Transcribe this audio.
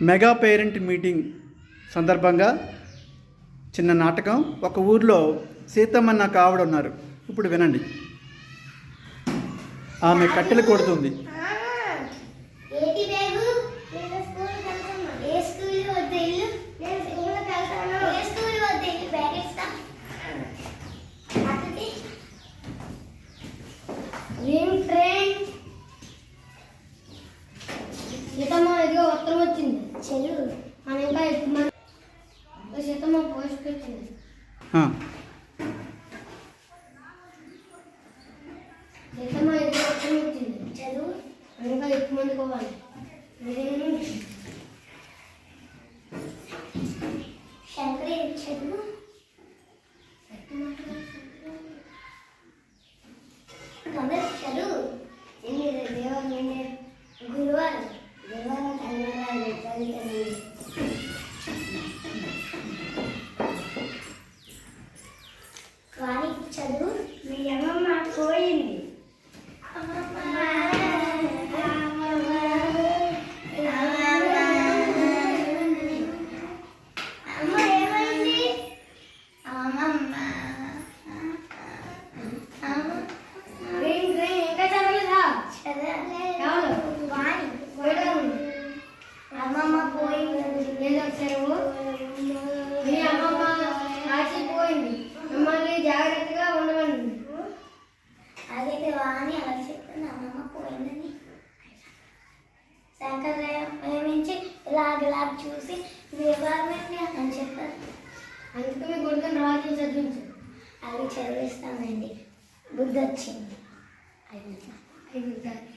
Mega parent meeting సందర్భంగా చిన్న నాటకం. ఒక ఊర్లో సీతమ్మ నాకు ఆవిడ ఉన్నారు. ఇప్పుడు వినండి. ఆమె కట్టెలు కొడుతుంది. సీతమ్మ ఎదుగు ఉత్తరం వచ్చింది. చెల్లు మన ఇంకా ఎక్కువ సీతమ్మ పోస్ట్ వచ్చింది. సీతమ్మ ఎదుగు ఉత్తరం వచ్చింది. చదువు మన ఇంకా ఎక్కువ మంది పోవాలి. శంకరి చదువు చదువు గురువారం వాణి చదువు మీ అమ్మమ్మ పోయింది. అమ్మ ఏమైంది? అమ్మమ్మ ఇంకా చదవలేదా? అమ్మమ్మ పోయింది. ఏదో వచ్చారు. మీ అమ్మమ్మ కాసిపోయింది. మిమ్మల్ని జాగ్రత్తగా ఉండమని. అదైతే వాణి అలా చెప్తుంది. అమ్మమ్మ పోయిందని శంకరయ్య ప్రేమించి ఇలాగ చూసి వివాహమని అని చెప్పారు. అందుకే మీ గుడికని రాజు చదివించారు. అవి చదివిస్తామండి. బుద్ధి వచ్చింది. 5